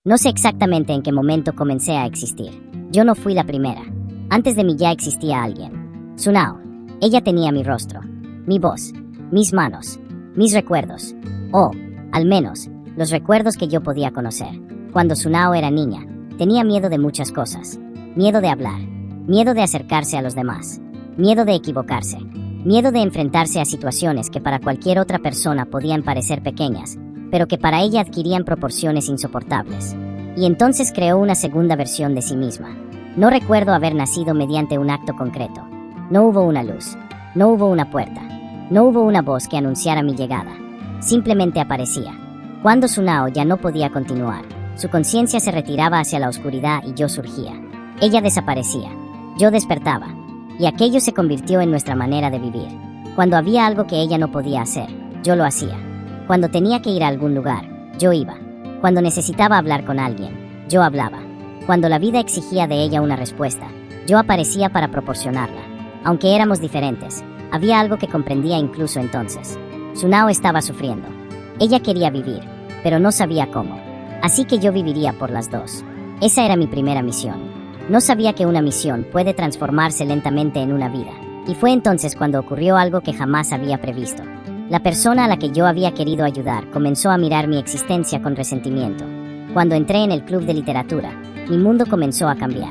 No sé exactamente en qué momento comencé a existir. Yo no fui la primera. Antes de mí ya existía alguien. Tsunao. Ella tenía mi rostro, mi voz, mis manos, mis recuerdos. O, al menos, los recuerdos que yo podía conocer. Cuando Tsunao era niña, tenía miedo de muchas cosas. Miedo de hablar, miedo de acercarse a los demás, miedo de equivocarse, miedo de enfrentarse a situaciones que para cualquier otra persona podían parecer pequeñas, pero que para ella adquirían proporciones insoportables. Y entonces creó una segunda versión de sí misma. No recuerdo haber nacido mediante un acto concreto. No hubo una luz, no hubo una puerta, no hubo una voz que anunciara mi llegada. Simplemente aparecía. Cuando Tsunao ya no podía continuar, su conciencia se retiraba hacia la oscuridad y yo surgía. Ella desaparecía. Yo despertaba. Y aquello se convirtió en nuestra manera de vivir. Cuando había algo que ella no podía hacer, yo lo hacía. Cuando tenía que ir a algún lugar, yo iba. Cuando necesitaba hablar con alguien, yo hablaba. Cuando la vida exigía de ella una respuesta, yo aparecía para proporcionarla. Aunque éramos diferentes, había algo que comprendía incluso entonces. Tsunao estaba sufriendo. Ella quería vivir, pero no sabía cómo. Así que yo viviría por las dos. Esa era mi primera misión. No sabía que una misión puede transformarse lentamente en una vida. Y fue entonces cuando ocurrió algo que jamás había previsto. La persona a la que yo había querido ayudar comenzó a mirar mi existencia con resentimiento. Cuando entré en el club de literatura, mi mundo comenzó a cambiar.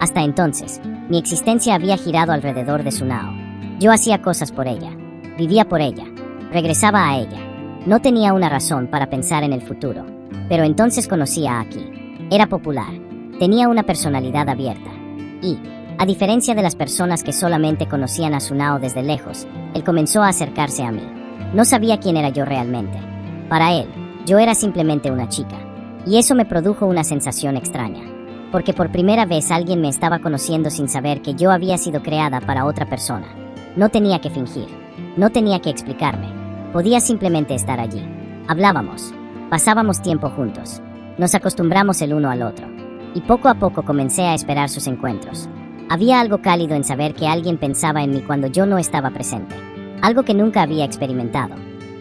Hasta entonces, mi existencia había girado alrededor de Tsunao. Yo hacía cosas por ella, vivía por ella, regresaba a ella. No tenía una razón para pensar en el futuro, pero entonces conocí a Aki. Era popular, tenía una personalidad abierta. Y, a diferencia de las personas que solamente conocían a Tsunao desde lejos, él comenzó a acercarse a mí. No sabía quién era yo realmente. Para él, yo era simplemente una chica. Y eso me produjo una sensación extraña. Porque por primera vez alguien me estaba conociendo sin saber que yo había sido creada para otra persona. No tenía que fingir. No tenía que explicarme. Podía simplemente estar allí. Hablábamos. Pasábamos tiempo juntos. Nos acostumbramos el uno al otro. Y poco a poco comencé a esperar sus encuentros. Había algo cálido en saber que alguien pensaba en mí cuando yo no estaba presente. Algo que nunca había experimentado.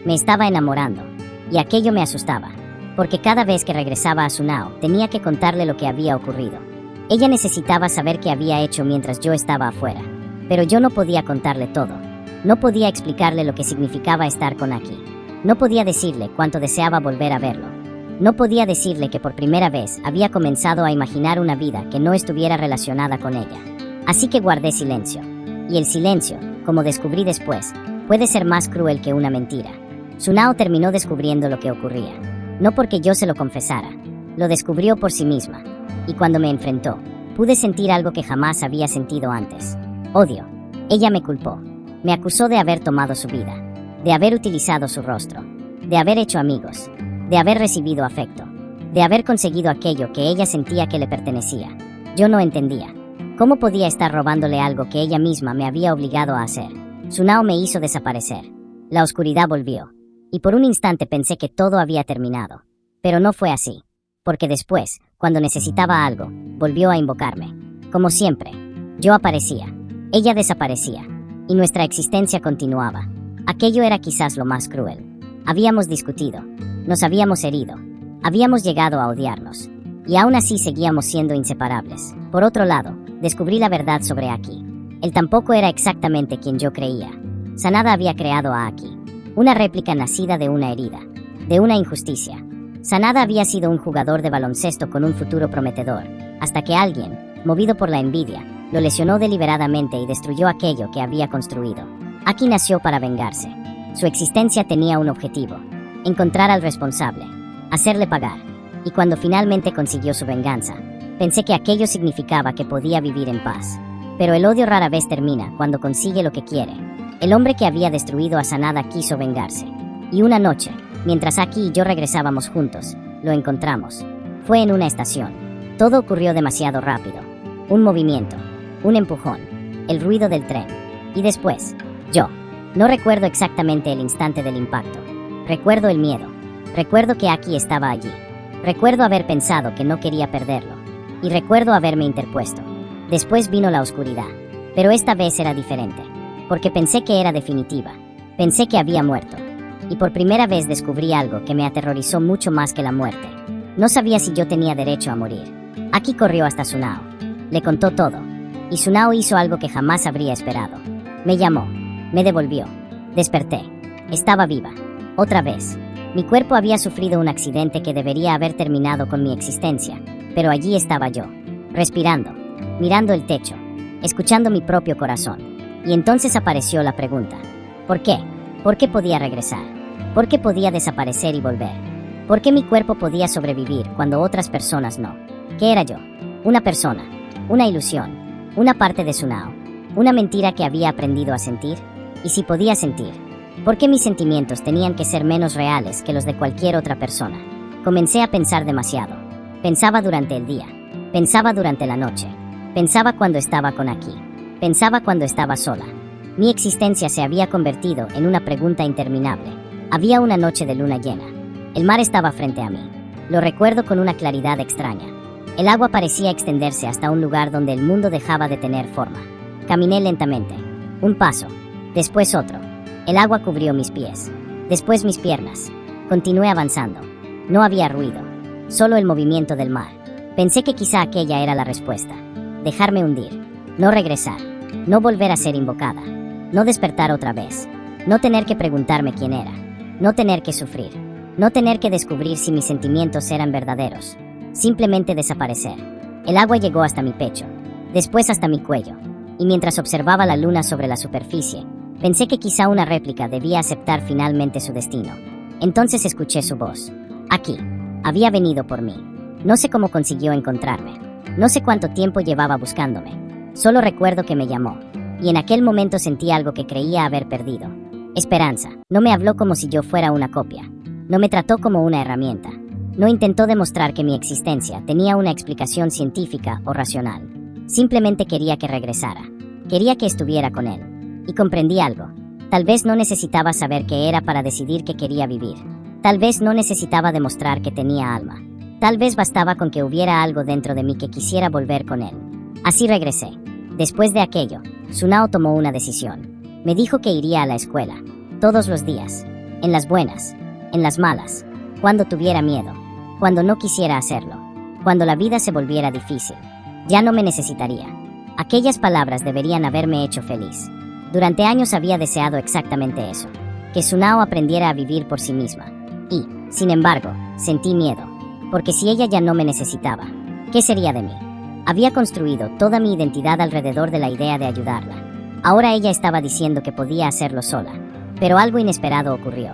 Me estaba enamorando. Y aquello me asustaba. Porque cada vez que regresaba a Tsunao, tenía que contarle lo que había ocurrido. Ella necesitaba saber qué había hecho mientras yo estaba afuera. Pero yo no podía contarle todo. No podía explicarle lo que significaba estar con Aki. No podía decirle cuánto deseaba volver a verlo. No podía decirle que por primera vez había comenzado a imaginar una vida que no estuviera relacionada con ella. Así que guardé silencio. Y el silencio, como descubrí después, puede ser más cruel que una mentira. Tsunao terminó descubriendo lo que ocurría. No porque yo se lo confesara. Lo descubrió por sí misma. Y cuando me enfrentó, pude sentir algo que jamás había sentido antes. Odio. Ella me culpó. Me acusó de haber tomado su vida. De haber utilizado su rostro. De haber hecho amigos. De haber recibido afecto. De haber conseguido aquello que ella sentía que le pertenecía. Yo no entendía. ¿Cómo podía estar robándole algo que ella misma me había obligado a hacer? Tsunao me hizo desaparecer. La oscuridad volvió. Y por un instante pensé que todo había terminado. Pero no fue así. Porque después, cuando necesitaba algo, volvió a invocarme. Como siempre, yo aparecía. Ella desaparecía. Y nuestra existencia continuaba. Aquello era quizás lo más cruel. Habíamos discutido. Nos habíamos herido. Habíamos llegado a odiarnos. Y aún así seguíamos siendo inseparables. Por otro lado, descubrí la verdad sobre Aki. Él tampoco era exactamente quien yo creía. Sanada había creado a Aki. Una réplica nacida de una herida. De una injusticia. Sanada había sido un jugador de baloncesto con un futuro prometedor. Hasta que alguien, movido por la envidia, lo lesionó deliberadamente y destruyó aquello que había construido. Aki nació para vengarse. Su existencia tenía un objetivo. Encontrar al responsable. Hacerle pagar. Y cuando finalmente consiguió su venganza, pensé que aquello significaba que podía vivir en paz. Pero el odio rara vez termina cuando consigue lo que quiere. El hombre que había destruido a Sanada quiso vengarse. Y una noche, mientras Aki y yo regresábamos juntos, lo encontramos. Fue en una estación. Todo ocurrió demasiado rápido. Un movimiento. Un empujón. El ruido del tren. Y después, yo. No recuerdo exactamente el instante del impacto. Recuerdo el miedo. Recuerdo que Aki estaba allí. Recuerdo haber pensado que no quería perderlo. Y recuerdo haberme interpuesto. Después vino la oscuridad. Pero esta vez era diferente. Porque pensé que era definitiva. Pensé que había muerto. Y por primera vez descubrí algo que me aterrorizó mucho más que la muerte. No sabía si yo tenía derecho a morir. Aki corrió hasta Tsunao. Le contó todo. Y Tsunao hizo algo que jamás habría esperado. Me llamó. Me devolvió. Desperté. Estaba viva. Otra vez. Mi cuerpo había sufrido un accidente que debería haber terminado con mi existencia, pero allí estaba yo, respirando, mirando el techo, escuchando mi propio corazón. Y entonces apareció la pregunta. ¿Por qué? ¿Por qué podía regresar? ¿Por qué podía desaparecer y volver? ¿Por qué mi cuerpo podía sobrevivir cuando otras personas no? ¿Qué era yo? Una persona, una ilusión, una parte de Tsunao, una mentira que había aprendido a sentir. Y si podía sentir, ¿por qué mis sentimientos tenían que ser menos reales que los de cualquier otra persona? Comencé a pensar demasiado. Pensaba durante el día, pensaba durante la noche, pensaba cuando estaba con Aki, pensaba cuando estaba sola. Mi existencia se había convertido en una pregunta interminable. Había una noche de luna llena. El mar estaba frente a mí. Lo recuerdo con una claridad extraña. El agua parecía extenderse hasta un lugar donde el mundo dejaba de tener forma. Caminé lentamente. Un paso. Después otro. El agua cubrió mis pies. Después mis piernas. Continué avanzando. No había ruido. Solo el movimiento del mar. Pensé que quizá aquella era la respuesta. Dejarme hundir. No regresar. No volver a ser invocada. No despertar otra vez. No tener que preguntarme quién era. No tener que sufrir. No tener que descubrir si mis sentimientos eran verdaderos. Simplemente desaparecer. El agua llegó hasta mi pecho. Después hasta mi cuello. Y mientras observaba la luna sobre la superficie, pensé que quizá una réplica debía aceptar finalmente su destino. Entonces escuché su voz. Aquí. Había venido por mí. No sé cómo consiguió encontrarme. No sé cuánto tiempo llevaba buscándome. Solo recuerdo que me llamó. Y en aquel momento sentí algo que creía haber perdido. Esperanza. No me habló como si yo fuera una copia. No me trató como una herramienta. No intentó demostrar que mi existencia tenía una explicación científica o racional. Simplemente quería que regresara. Quería que estuviera con él. Y comprendí algo. Tal vez no necesitaba saber qué era para decidir que quería vivir. Tal vez no necesitaba demostrar que tenía alma. Tal vez bastaba con que hubiera algo dentro de mí que quisiera volver con él. Así regresé. Después de aquello, Tsunao tomó una decisión. Me dijo que iría a la escuela, todos los días, en las buenas, en las malas, cuando tuviera miedo, cuando no quisiera hacerlo, cuando la vida se volviera difícil. Ya no me necesitaría. Aquellas palabras deberían haberme hecho feliz. Durante años había deseado exactamente eso, que Tsunao aprendiera a vivir por sí misma. Y, sin embargo, sentí miedo, porque si ella ya no me necesitaba, ¿qué sería de mí? Había construido toda mi identidad alrededor de la idea de ayudarla. Ahora ella estaba diciendo que podía hacerlo sola, pero algo inesperado ocurrió.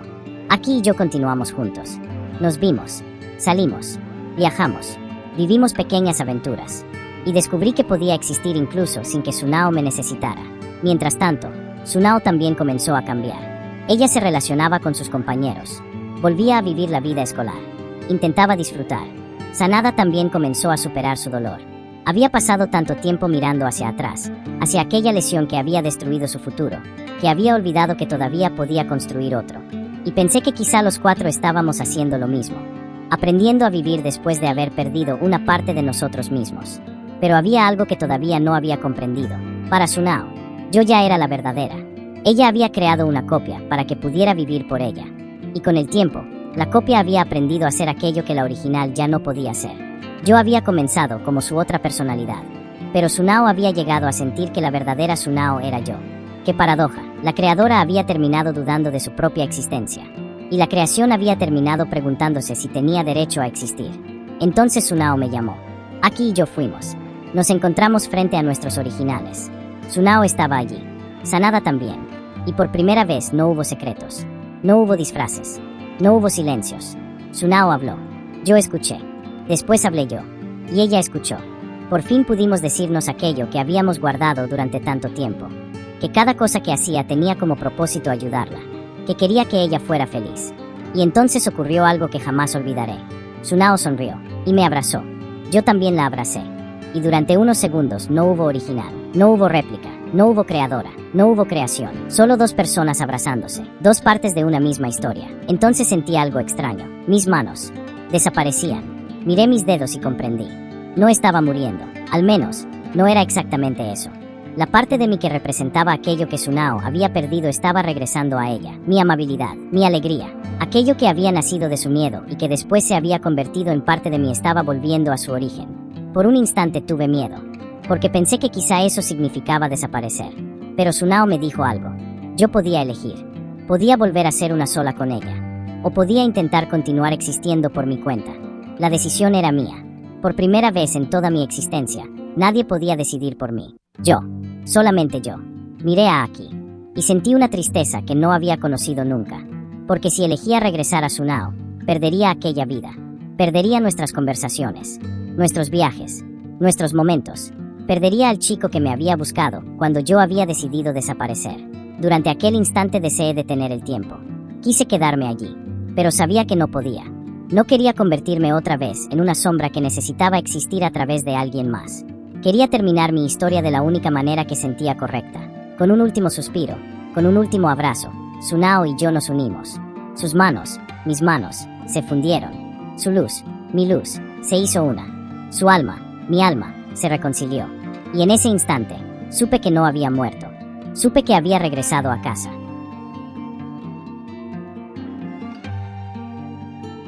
Aki y yo continuamos juntos. Nos vimos, salimos, viajamos, vivimos pequeñas aventuras, y descubrí que podía existir incluso sin que Tsunao me necesitara. Mientras tanto, Tsunao también comenzó a cambiar. Ella se relacionaba con sus compañeros, volvía a vivir la vida escolar, intentaba disfrutar. Sanada también comenzó a superar su dolor. Había pasado tanto tiempo mirando hacia atrás, hacia aquella lesión que había destruido su futuro, que había olvidado que todavía podía construir otro. Y pensé que quizá los cuatro estábamos haciendo lo mismo, aprendiendo a vivir después de haber perdido una parte de nosotros mismos. Pero había algo que todavía no había comprendido. Para Tsunao, yo ya era la verdadera. Ella había creado una copia para que pudiera vivir por ella. Y con el tiempo, la copia había aprendido a hacer aquello que la original ya no podía hacer. Yo había comenzado como su otra personalidad, pero Tsunao había llegado a sentir que la verdadera Tsunao era yo. ¡Qué paradoja! La creadora había terminado dudando de su propia existencia, y la creación había terminado preguntándose si tenía derecho a existir. Entonces Tsunao me llamó. Aki y yo fuimos. Nos encontramos frente a nuestros originales. Tsunao estaba allí. Sanada también. Y por primera vez no hubo secretos. No hubo disfraces. No hubo silencios. Tsunao habló. Yo escuché. Después hablé yo. Y ella escuchó. Por fin pudimos decirnos aquello que habíamos guardado durante tanto tiempo. Que cada cosa que hacía tenía como propósito ayudarla. Que quería que ella fuera feliz. Y entonces ocurrió algo que jamás olvidaré. Tsunao sonrió. Y me abrazó. Yo también la abracé. Y durante unos segundos no hubo original. No hubo réplica. No hubo creadora. No hubo creación. Solo dos personas abrazándose. Dos partes de una misma historia. Entonces sentí algo extraño. Mis manos desaparecían. Miré mis dedos y comprendí. No estaba muriendo. Al menos, no era exactamente eso. La parte de mí que representaba aquello que Tsunao había perdido estaba regresando a ella. Mi amabilidad, mi alegría, Aquello que había nacido de su miedo y que después se había convertido en parte de mí estaba volviendo a su origen. Por un instante tuve miedo, porque pensé que quizá eso significaba desaparecer. Pero Tsunao me dijo algo. Yo podía elegir. Podía volver a ser una sola con ella. O podía intentar continuar existiendo por mi cuenta. La decisión era mía. Por primera vez en toda mi existencia, nadie podía decidir por mí. Yo. Solamente yo. Miré a Aki. Y sentí una tristeza que no había conocido nunca. Porque si elegía regresar a Tsunao, perdería aquella vida. Perdería nuestras conversaciones, nuestros viajes, nuestros momentos. Perdería al chico que me había buscado cuando yo había decidido desaparecer. Durante aquel instante deseé detener el tiempo. Quise quedarme allí, pero sabía que no podía. No quería convertirme otra vez en una sombra que necesitaba existir a través de alguien más. Quería terminar mi historia de la única manera que sentía correcta. Con un último suspiro, con un último abrazo, Tsunao y yo nos unimos. Sus manos, mis manos, se fundieron. Su luz, mi luz, se hizo una. Su alma, mi alma, se reconcilió. Y en ese instante, supe que no había muerto. Supe que había regresado a casa.